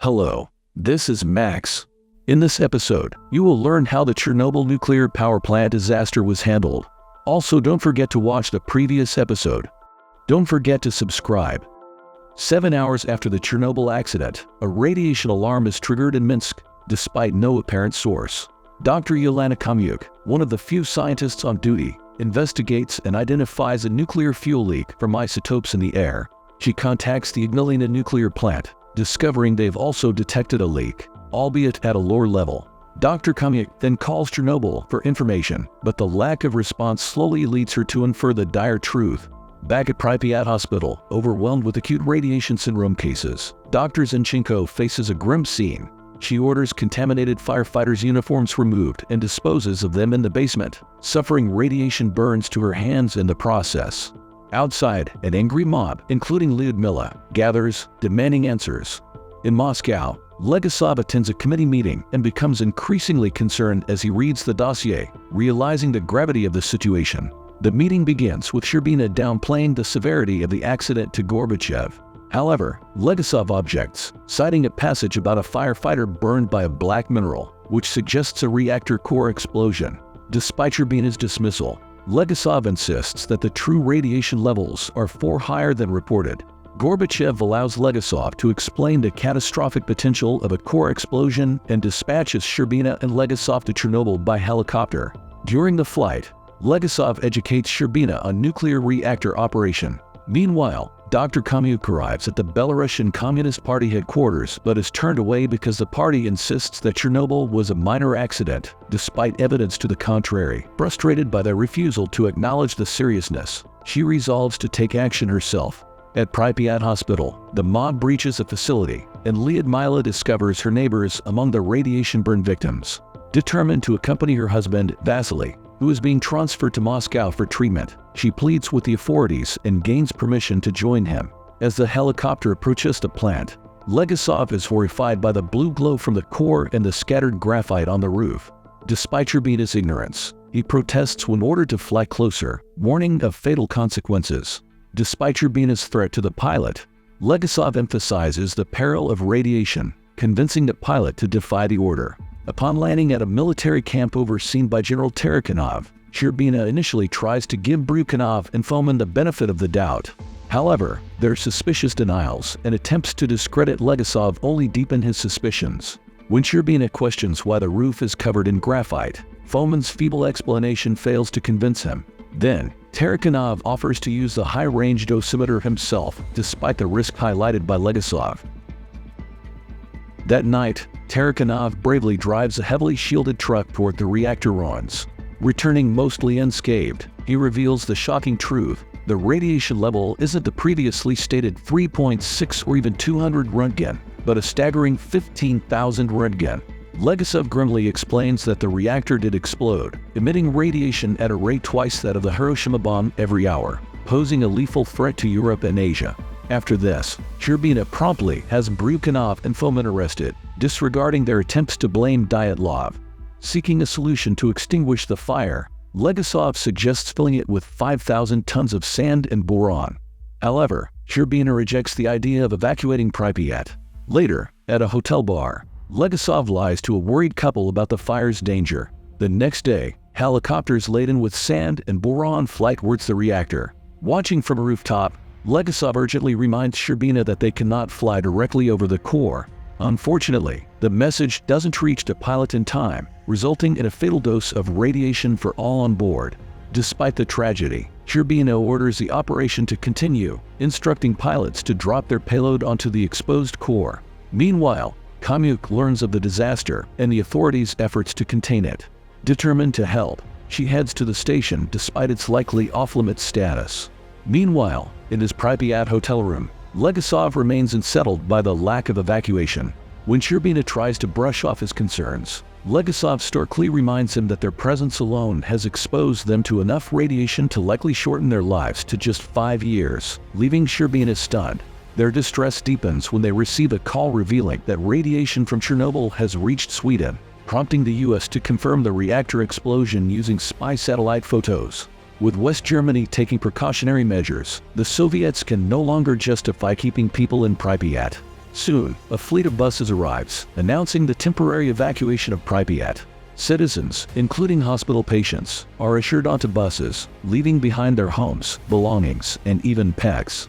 Hello, this is Max. In this episode, you will learn how the Chernobyl nuclear power plant disaster was handled. Also, don't forget to watch the previous episode. Don't forget to subscribe. 7 hours after the Chernobyl accident, a radiation alarm is triggered in Minsk, despite no apparent source. Dr. Yelena Kamyuk, one of the few scientists on duty, investigates and identifies a nuclear fuel leak from isotopes in the air. She contacts the Ignalina nuclear plant, discovering they've also detected a leak, albeit at a lower level. Dr. Kamyuk then calls Chernobyl for information, but the lack of response slowly leads her to infer the dire truth. Back at Pripyat Hospital, overwhelmed with acute radiation syndrome cases, Dr. Zinchenko faces a grim scene. She orders contaminated firefighters' uniforms removed and disposes of them in the basement, suffering radiation burns to her hands in the process. Outside, an angry mob, including Lyudmila, gathers, demanding answers. In Moscow, Legasov attends a committee meeting and becomes increasingly concerned as he reads the dossier, realizing the gravity of the situation. The meeting begins with Sherbina downplaying the severity of the accident to Gorbachev. However, Legasov objects, citing a passage about a firefighter burned by a black mineral, which suggests a reactor core explosion. Despite Sherbina's dismissal, Legasov insists that the true radiation levels are far higher than reported. Gorbachev allows Legasov to explain the catastrophic potential of a core explosion and dispatches Sherbina and Legasov to Chernobyl by helicopter. During the flight, Legasov educates Sherbina on nuclear reactor operation. Meanwhile, Dr. Kamyuk arrives at the Belarusian Communist Party headquarters but is turned away because the party insists that Chernobyl was a minor accident, despite evidence to the contrary. Frustrated by their refusal to acknowledge the seriousness, she resolves to take action herself. At Pripyat Hospital, the mob breaches a facility, and Lyudmila discovers her neighbors among the radiation burn victims. Determined to accompany her husband, Vasily, who is being transferred to Moscow for treatment, she pleads with the authorities and gains permission to join him. As the helicopter approaches the plant, Legasov is horrified by the blue glow from the core and the scattered graphite on the roof. Despite Sherbina's ignorance, he protests when ordered to fly closer, warning of fatal consequences. Despite Sherbina's threat to the pilot, Legasov emphasizes the peril of radiation, convincing the pilot to defy the order. Upon landing at a military camp overseen by General Tarakanov, Sherbina initially tries to give Bryukhanov and Fomin the benefit of the doubt. However, their suspicious denials and attempts to discredit Legasov only deepen his suspicions. When Sherbina questions why the roof is covered in graphite, Fomin's feeble explanation fails to convince him. Then, Tarakanov offers to use the high-range dosimeter himself, despite the risk highlighted by Legasov. That night, Tarakanov bravely drives a heavily shielded truck toward the reactor ruins. Returning mostly unscathed, he reveals the shocking truth: the radiation level isn't the previously stated 3.6 or even 200 Röntgen, but a staggering 15,000 Röntgen. Legasov grimly explains that the reactor did explode, emitting radiation at a rate twice that of the Hiroshima bomb every hour, posing a lethal threat to Europe and Asia. After this, Sherbina promptly has Bryukhanov and Fomin arrested, disregarding their attempts to blame Dyatlov. Seeking a solution to extinguish the fire, Legasov suggests filling it with 5,000 tons of sand and boron. However, Sherbina rejects the idea of evacuating Pripyat. Later, at a hotel bar, Legasov lies to a worried couple about the fire's danger. The next day, helicopters laden with sand and boron fly towards the reactor. Watching from a rooftop, Legasov urgently reminds Sherbina that they cannot fly directly over the core. Unfortunately, the message doesn't reach the pilot in time, resulting in a fatal dose of radiation for all on board. Despite the tragedy, Sherbina orders the operation to continue, instructing pilots to drop their payload onto the exposed core. Meanwhile, Kamyuk learns of the disaster and the authorities' efforts to contain it. Determined to help, she heads to the station despite its likely off-limits status. Meanwhile, in his Pripyat hotel room, Legasov remains unsettled by the lack of evacuation. When Sherbina tries to brush off his concerns, Legasov starkly reminds him that their presence alone has exposed them to enough radiation to likely shorten their lives to just 5 years, leaving Sherbina stunned. Their distress deepens when they receive a call revealing that radiation from Chernobyl has reached Sweden, prompting the US to confirm the reactor explosion using spy satellite photos. With West Germany taking precautionary measures, the Soviets can no longer justify keeping people in Pripyat. Soon, a fleet of buses arrives, announcing the temporary evacuation of Pripyat. Citizens, including hospital patients, are ushered onto buses, leaving behind their homes, belongings, and even pets.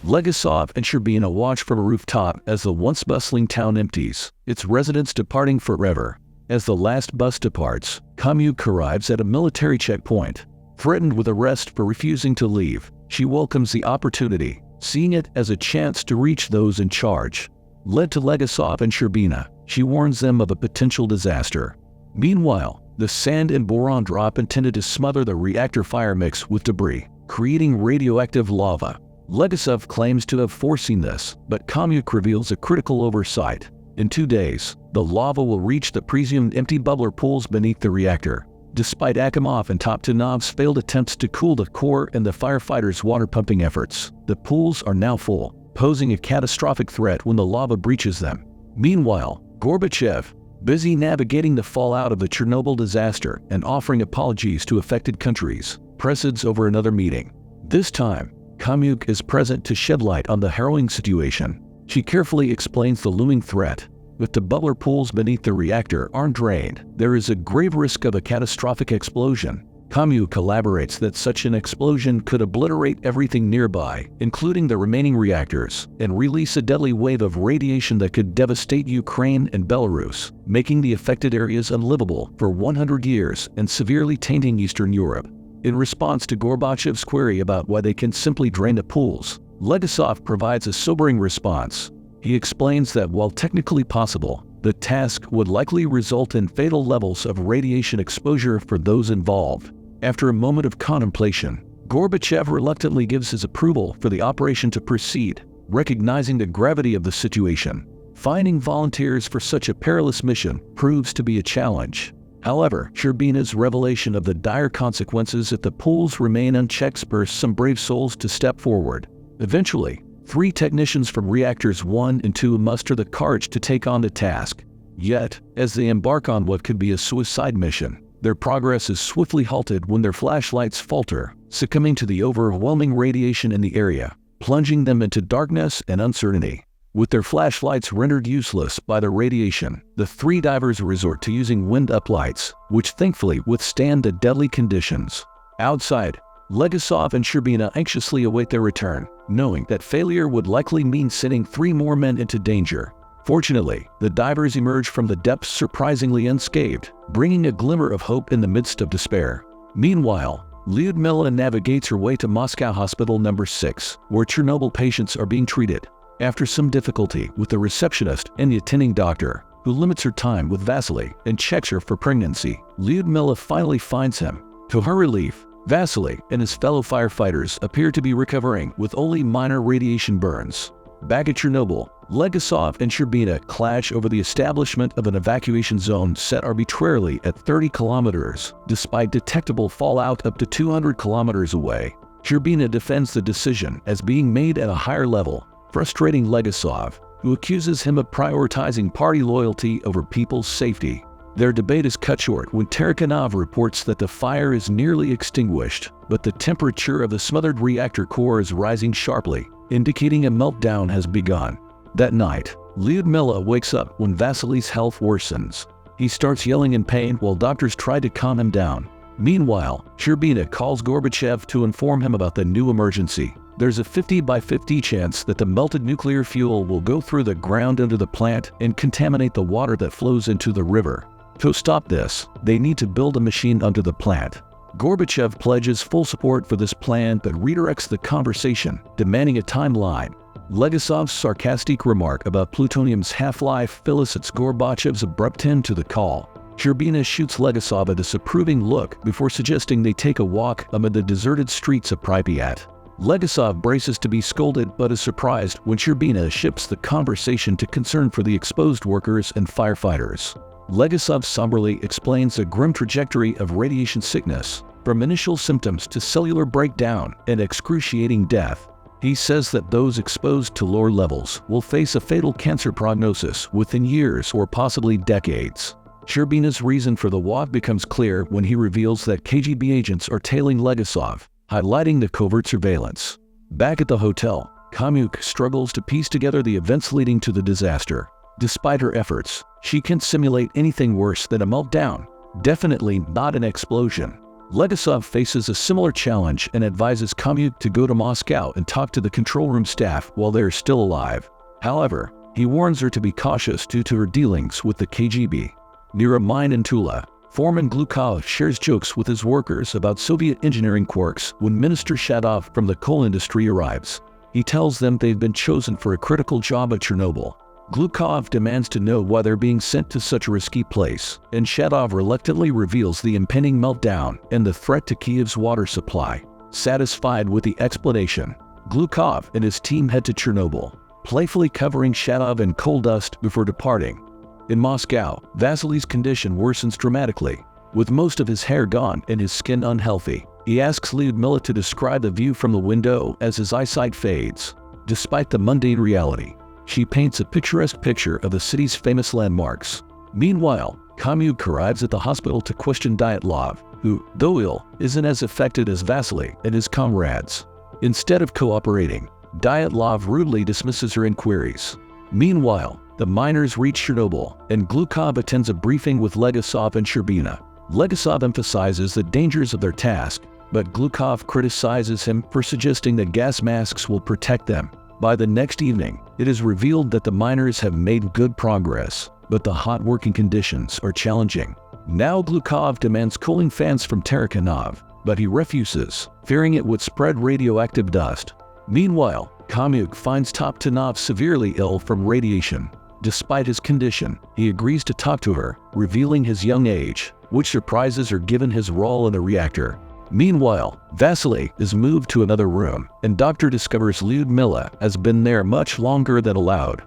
Legasov and Sherbina watch from a rooftop as the once bustling town empties, its residents departing forever. As the last bus departs, Kamyuk arrives at a military checkpoint. Threatened with arrest for refusing to leave, she welcomes the opportunity, seeing it as a chance to reach those in charge. Led to Legasov and Sherbina, she warns them of a potential disaster. Meanwhile, the sand and boron drop intended to smother the reactor fire mix with debris, creating radioactive lava. Legasov claims to have foreseen this, but Kamyuk reveals a critical oversight. In 2 days, the lava will reach the presumed empty bubbler pools beneath the reactor. Despite Akimov and Toptunov's failed attempts to cool the core and the firefighters' water pumping efforts, the pools are now full, posing a catastrophic threat when the lava breaches them. Meanwhile, Gorbachev, busy navigating the fallout of the Chernobyl disaster and offering apologies to affected countries, presides over another meeting. This time, Kamyuk is present to shed light on the harrowing situation. She carefully explains the looming threat. If the bubbler pools beneath the reactor aren't drained, there is a grave risk of a catastrophic explosion. Kamyuk elaborates that such an explosion could obliterate everything nearby, including the remaining reactors, and release a deadly wave of radiation that could devastate Ukraine and Belarus, making the affected areas unlivable for 100 years and severely tainting Eastern Europe. In response to Gorbachev's query about why they can simply drain the pools, Legasov provides a sobering response. He explains that while technically possible, the task would likely result in fatal levels of radiation exposure for those involved. After a moment of contemplation, Gorbachev reluctantly gives his approval for the operation to proceed, recognizing the gravity of the situation. Finding volunteers for such a perilous mission proves to be a challenge. However, Sherbina's revelation of the dire consequences if the pools remain unchecked spurs some brave souls to step forward. Eventually, 3 technicians from reactors 1 and 2 muster the courage to take on the task. Yet, as they embark on what could be a suicide mission, their progress is swiftly halted when their flashlights falter, succumbing to the overwhelming radiation in the area, plunging them into darkness and uncertainty. With their flashlights rendered useless by the radiation, the 3 divers resort to using wind-up lights, which thankfully withstand the deadly conditions. Outside, Legasov and Sherbina anxiously await their return, knowing that failure would likely mean sending 3 more men into danger. Fortunately, the divers emerge from the depths surprisingly unscathed, bringing a glimmer of hope in the midst of despair. Meanwhile, Lyudmila navigates her way to Moscow Hospital No. 6, where Chernobyl patients are being treated. After some difficulty with the receptionist and the attending doctor, who limits her time with Vasily and checks her for pregnancy, Lyudmila finally finds him. To her relief, Vasily and his fellow firefighters appear to be recovering with only minor radiation burns. Back at Chernobyl, Legasov and Sherbina clash over the establishment of an evacuation zone set arbitrarily at 30 kilometers, despite detectable fallout up to 200 kilometers away. Sherbina defends the decision as being made at a higher level, frustrating Legasov, who accuses him of prioritizing party loyalty over people's safety. Their debate is cut short when Tarkhanov reports that the fire is nearly extinguished, but the temperature of the smothered reactor core is rising sharply, indicating a meltdown has begun. That night, Lyudmila wakes up when Vasily's health worsens. He starts yelling in pain while doctors try to calm him down. Meanwhile, Sherbina calls Gorbachev to inform him about the new emergency. There's a 50-by-50 chance that the melted nuclear fuel will go through the ground under the plant and contaminate the water that flows into the river. To stop this, they need to build a machine under the plant. Gorbachev pledges full support for this plan but redirects the conversation, demanding a timeline. Legasov's sarcastic remark about plutonium's half-life elicits Gorbachev's abrupt end to the call. Sherbina shoots Legasov a disapproving look before suggesting they take a walk amid the deserted streets of Pripyat. Legasov braces to be scolded but is surprised when Sherbina shifts the conversation to concern for the exposed workers and firefighters. Legasov somberly explains the grim trajectory of radiation sickness, from initial symptoms to cellular breakdown and excruciating death. He says that those exposed to lower levels will face a fatal cancer prognosis within years or possibly decades. Sherbina's reason for the walk becomes clear when he reveals that KGB agents are tailing Legasov, highlighting the covert surveillance. Back at the hotel, Kamyuk struggles to piece together the events leading to the disaster. Despite her efforts, she can't simulate anything worse than a meltdown. Definitely not an explosion. Legasov faces a similar challenge and advises Kamyuk to go to Moscow and talk to the control room staff while they are still alive. However, he warns her to be cautious due to her dealings with the KGB. Near a mine in Tula, Foreman Glukov shares jokes with his workers about Soviet engineering quirks when Minister Shadov from the coal industry arrives. He tells them they've been chosen for a critical job at Chernobyl. Glukov demands to know why they're being sent to such a risky place, and Shadov reluctantly reveals the impending meltdown and the threat to Kiev's water supply. Satisfied with the explanation, Glukov and his team head to Chernobyl, playfully covering Shadov in coal dust before departing. In Moscow, Vasily's condition worsens dramatically. With most of his hair gone and his skin unhealthy, he asks Lyudmila to describe the view from the window as his eyesight fades. Despite the mundane reality, she paints a picturesque picture of the city's famous landmarks. Meanwhile, Kamyuk arrives at the hospital to question Dyatlov, who, though ill, isn't as affected as Vasily and his comrades. Instead of cooperating, Dyatlov rudely dismisses her inquiries. Meanwhile, the miners reach Chernobyl, and Glukov attends a briefing with Legasov and Sherbina. Legasov emphasizes the dangers of their task, but Glukov criticizes him for suggesting that gas masks will protect them. By the next evening, it is revealed that the miners have made good progress, but the hot working conditions are challenging. Now Glukov demands cooling fans from Tarkhanov, but he refuses, fearing it would spread radioactive dust. Meanwhile, Kamyuk finds Toptanov severely ill from radiation. Despite his condition, he agrees to talk to her, revealing his young age, which surprises her given his role in the reactor. Meanwhile, Vasily is moved to another room, and Doctor discovers Lyudmila has been there much longer than allowed.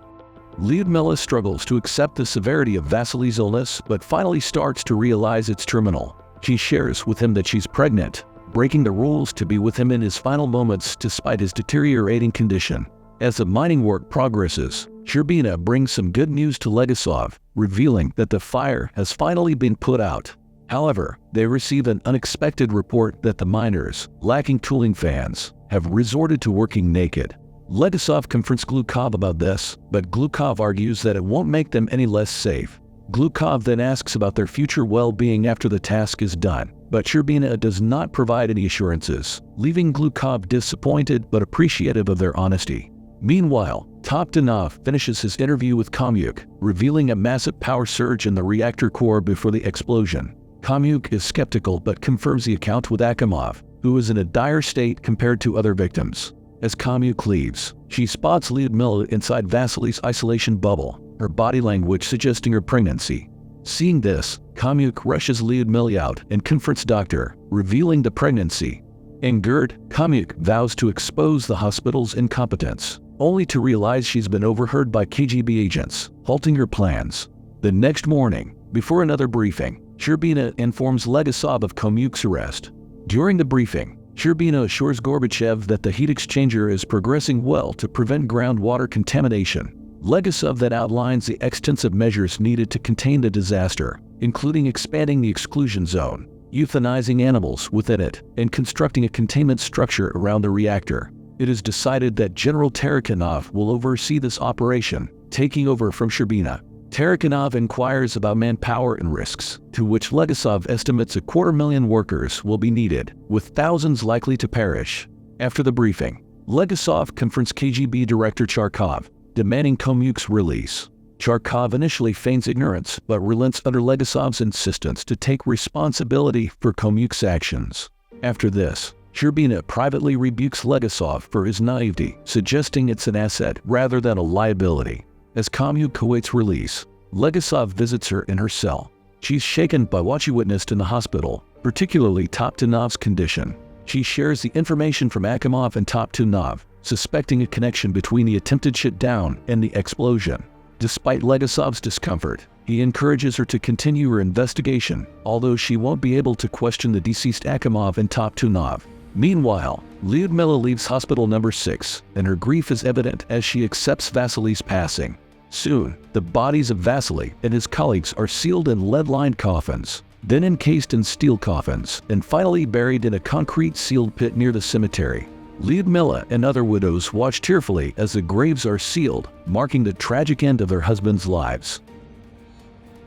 Lyudmila struggles to accept the severity of Vasily's illness, but finally starts to realize it's terminal. She shares with him that she's pregnant, breaking the rules to be with him in his final moments despite his deteriorating condition. As the mining work progresses, Sherbina brings some good news to Legasov, revealing that the fire has finally been put out. However, they receive an unexpected report that the miners, lacking cooling fans, have resorted to working naked. Legasov confronts Glukov about this, but Glukov argues that it won't make them any less safe. Glukov then asks about their future well-being after the task is done, but Sherbina does not provide any assurances, leaving Glukov disappointed but appreciative of their honesty. Meanwhile, Toptanov finishes his interview with Kamyuk, revealing a massive power surge in the reactor core before the explosion. Kamyuk is skeptical but confirms the account with Akimov, who is in a dire state compared to other victims. As Kamyuk leaves, she spots Lyudmila inside Vasily's isolation bubble, her body language suggesting her pregnancy. Seeing this, Kamyuk rushes Lyudmila out and confronts Doctor, revealing the pregnancy. Angered, Kamyuk vows to expose the hospital's incompetence, only to realize she's been overheard by KGB agents, halting her plans. The next morning, before another briefing, Sherbina informs Legasov of Kamyuk's arrest. During the briefing, Sherbina assures Gorbachev that the heat exchanger is progressing well to prevent groundwater contamination. Legasov then outlines the extensive measures needed to contain the disaster, including expanding the exclusion zone, euthanizing animals within it, and constructing a containment structure around the reactor. It is decided that General Tarkhanov will oversee this operation, taking over from Sherbina. Tarkhanov inquires about manpower and risks, to which Legasov estimates 250,000 workers will be needed, with thousands likely to perish. After the briefing, Legasov confronts KGB Director Charkov, demanding Kamyuk's release. Charkov initially feigns ignorance but relents under Legasov's insistence to take responsibility for Kamyuk's actions. After this, Sherbina privately rebukes Legasov for his naivety, suggesting it's an asset rather than a liability. As Kamyuk awaits release, Legasov visits her in her cell. She's shaken by what she witnessed in the hospital, particularly Toptanov's condition. She shares the information from Akimov and Toptanov, suspecting a connection between the attempted shutdown and the explosion. Despite Legasov's discomfort, he encourages her to continue her investigation, although she won't be able to question the deceased Akimov and Toptanov. Meanwhile, Lyudmila leaves Hospital No. 6, and her grief is evident as she accepts Vasily's passing. Soon, the bodies of Vasily and his colleagues are sealed in lead-lined coffins. then encased in steel coffins, and finally buried in a concrete sealed pit near the cemetery. Lyudmila and other widows watch tearfully as the graves are sealed, marking the tragic end of their husbands' lives.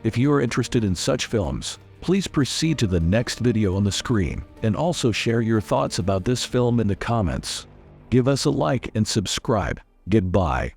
If you are interested in such films, please proceed to the next video on the screen, and also share your thoughts about this film in the comments. Give us a like and subscribe. Goodbye.